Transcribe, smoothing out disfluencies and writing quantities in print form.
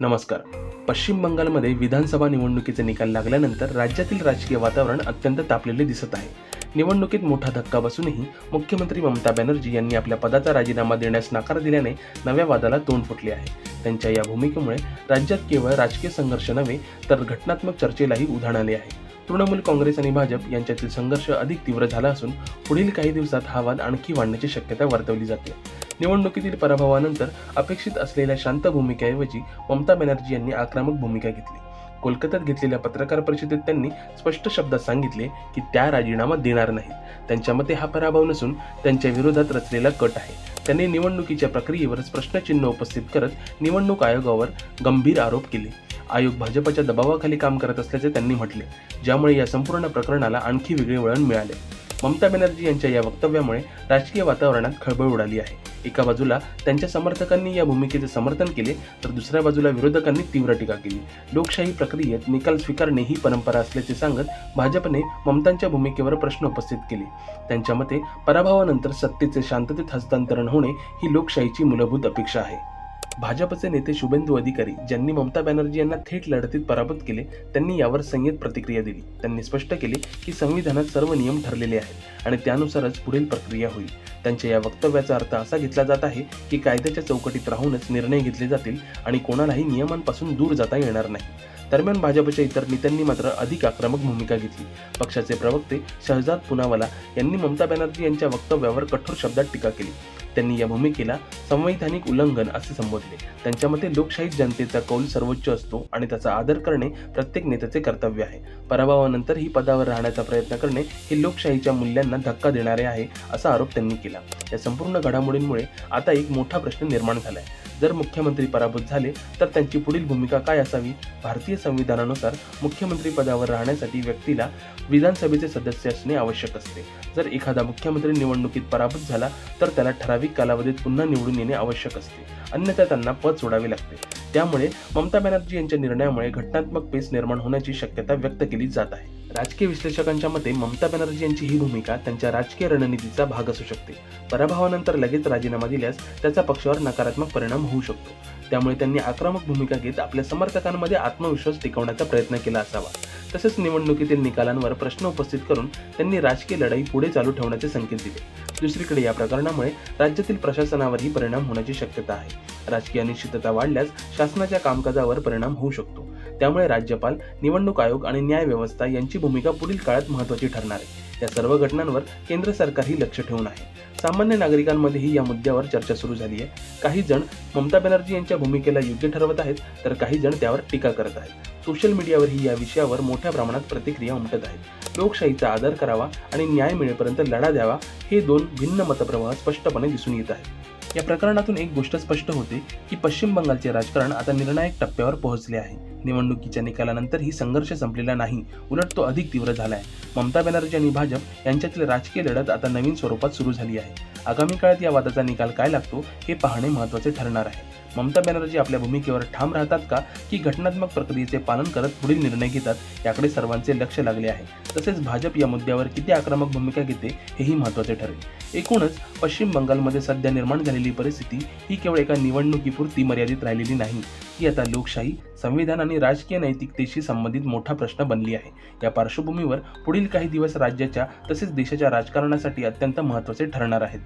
नमस्कार. पश्चिम बंगालमध्ये विधानसभा निवडणुकीचे निकाल लागल्यानंतर राज्यातील राजकीय वातावरण अत्यंत तापलेले दिसत आहे. निवडणुकीत मोठा धक्का बसूनही मुख्यमंत्री ममता बॅनर्जी यांनी आपल्या पदाचा राजीनामा देण्यास नकार दिल्याने नव्या वादाला तोंड फुटले आहे. त्यांच्या या भूमिकेमुळे राज्यात केवळ राजकीय संघर्ष नव्हे तर घटनात्मक चर्चेलाही उधाण आले आहे. तृणमूल काँग्रेस आणि भाजप यांच्यातील संघर्ष अधिक तीव्र झाला असून पुढील काही दिवसात हा वाद आणखी वाढण्याची शक्यता वर्तवली जाते. निवडणुकीतील पराभवानंतर अपेक्षित असलेल्या शांत भूमिकेऐवजी ममता बॅनर्जी यांनी आक्रमक भूमिका घेतली. कोलकात्यात घेतलेल्या पत्रकार परिषदेत त्यांनी स्पष्ट शब्दात सांगितले की त्या राजीनामा देणार नाहीत. त्यांच्या मते हा पराभव नसून त्यांच्या विरोधात रचलेला कट आहे. त्यांनी निवडणुकीच्या प्रक्रियेवर प्रश्नचिन्ह उपस्थित करत निवडणूक आयोगावर गंभीर आरोप केले. आयोग भाजपच्या दबावाखाली काम करत असल्याचे त्यांनी म्हटले, ज्यामुळे या संपूर्ण प्रकरणाला आणखी वेगळे वळण मिळाले. ममता बॅनर्जी यांच्या या वक्तव्यामुळे राजकीय वातावरणात खळबळ उडाली आहे. एका बाजूला त्यांच्या समर्थकांनी या भूमिकेचे समर्थन केले तर दुसऱ्या बाजूला विरोधकांनी तीव्र टीका केली. लोकशाही प्रक्रियेत निकाल स्वीकारणे ही परंपरा असल्याचे सांगत भाजपने ममतांच्या भूमिकेवर प्रश्न उपस्थित केले. त्यांच्या मते पराभवानंतर सत्तेचे शांततेत हस्तांतरण होणे ही लोकशाहीची मूलभूत अपेक्षा आहे. भाजपचे नेते शुभेंदू अधिकारी, ज्यांनी ममता बॅनर्जी यांना थेट लढतीत पराभूत केले, त्यांनी यावर संयत प्रतिक्रिया दिली. त्यांनी स्पष्ट केले की संविधानात सर्व नियम ठरलेले आहेत आणि त्यानुसारच पुढील प्रक्रिया होईल. त्यांच्या या वक्तव्याचा अर्थ असा घेतला जात आहे की कायद्याच्या चौकटीत राहूनच निर्णय घेतले जातील आणि कोणालाही नियमांपासून दूर जाता येणार नाही. दरम्यान भाजपच्या इतर नेत्यांनी मात्र अधिक आक्रमक भूमिका घेतली. पक्षाचे प्रवक्ते शहजाद पुनावाला यांनी ममता बॅनर्जी यांच्या वक्तव्यावर कठोर शब्दात टीका केली. त्यांनी या भूमिकेला संवैधानिक उल्लंघन असे संबोधले. त्यांच्या मते लोकशाहीत जनतेचा कौल सर्वोच्च असतो आणि त्याचा आदर करणे प्रत्येक नेत्याचे कर्तव्य आहे. पराभवानंतरही पदावर राहण्याचा प्रयत्न करणे हे लोकशाहीच्या मूल्यांना धक्का देणारे आहे, असा आरोप त्यांनी केला. या संपूर्ण घडामोडींमुळे आता एक मोठा प्रश्न निर्माण झालाय. जर मुख्यमंत्री पराभूत झाले तर त्यांची पुढील भूमिका काय असावी? भारतीय संविधानानुसार मुख्यमंत्री पदावर राहण्यासाठी व्यक्तीला विधानसभेचे सदस्य असणे आवश्यक असते. जर एखादा मुख्यमंत्री निवडणुकीत पराभूत झाला तर त्याला ठराविक कालावधीत पुन्हा निवडून येणे आवश्यक असते, अन्यथा त्यांना पद सोडावे लागते. त्यामुळे ममता बॅनर्जी यांच्या निर्णयामुळे घटनात्मक पेच निर्माण होण्याची शक्यता व्यक्त केली जात आहे. राजकीय विश्लेषकांच्या मते ममता बॅनर्जी यांची ही भूमिका त्यांच्या राजकीय रणनीतीचा भाग असू शकते. पराभवानंतर लगेच राजीनामा दिल्यास त्याचा पक्षावर नकारात्मक परिणाम होऊ शकतो. त्यामुळे त्यांनी आक्रमक भूमिका घेत आपल्या समर्थकांमध्ये आत्मविश्वास टिकवण्याचा प्रयत्न केला असावा. तसेच निवडणुकीतील निकालांवर प्रश्न उपस्थित करून त्यांनी राजकीय लढाई पुढे चालू ठेवण्याचे संकेत दिले. दुसरीकडे या प्रकरणामुळे राज्यातील प्रशासनावरही परिणाम होण्याची शक्यता आहे. राजकीय अनिश्चितता वाढल्यास शासनाच्या कामकाजावर परिणाम होऊ शकतो. त्यामुळे राज्यपाल, निवडणूक आयोग आणि न्याय व्यवस्था यांची भूमिका पुढील काळात महत्त्वाची ठरणार आहे. या सर्व घटनांवर केंद्र सरकारही लक्ष ठेवून आहे. सामान्य नागरिकांमध्येही या मुद्द्यावर चर्चा सुरू झाली आहे. काही जण ममता बॅनर्जी यांच्या भूमिकेला योग्य ठरवत आहेत तर काही जण त्यावर टीका करत आहेत. सोशल मीडियावरही या विषयावर मोठ्या प्रमाणात प्रतिक्रिया उमटत आहेत. लोकशाहीचा आदर करावा आणि न्याय मिळेपर्यंत लढा द्यावा, हे दोन भिन्न मतप्रवाह स्पष्टपणे दिसून येत आहेत. या प्रकरणातून एक गोष्ट स्पष्ट होते की पश्चिम बंगालचे राजकारण आता निर्णायक टप्प्यावर पोहोचले आहे. निवडणुकीच्या निकालानंतरही संघर्ष संपलेला नाही, उलट तो अधिक तीव्र झाला आहे. ममता बॅनर्जी आणि भाजप यांच्यातील राजकीय लढत आता नवीन स्वरूपात सुरू झाली आहे. आगामी काळात या वादाचा निकाल काय लागतो हे पाहणे महत्त्वाचे ठरणार आहे. ममता बॅनर्जी आपल्या भूमिकेवर ठाम राहतात का, की घटनात्मक प्रक्रियेचे पालन करत पुढील निर्णय घेतात, याकडे सर्वांचे लक्ष लागले आहे. तसेच भाजप या मुद्द्यावर किती आक्रमक भूमिका घेते हेही महत्त्वाचे ठरेल. एकूणच पश्चिम बंगालमध्ये सध्या निर्माण झालेली परिस्थिती ही केवळ एका निवडणुकीपुरती मर्यादित राहिलेली नाही. ही आता लोकशाही, संविधान आणि राजकीय नैतिकतेशी संबंधित मोठा प्रश्न बनली आहे. या पार्श्वभूमीवर पुढील काही दिवस राज्याच्या तसेच देशाच्या राजकारणासाठी अत्यंत महत्त्वाचे ठरणार आहेत.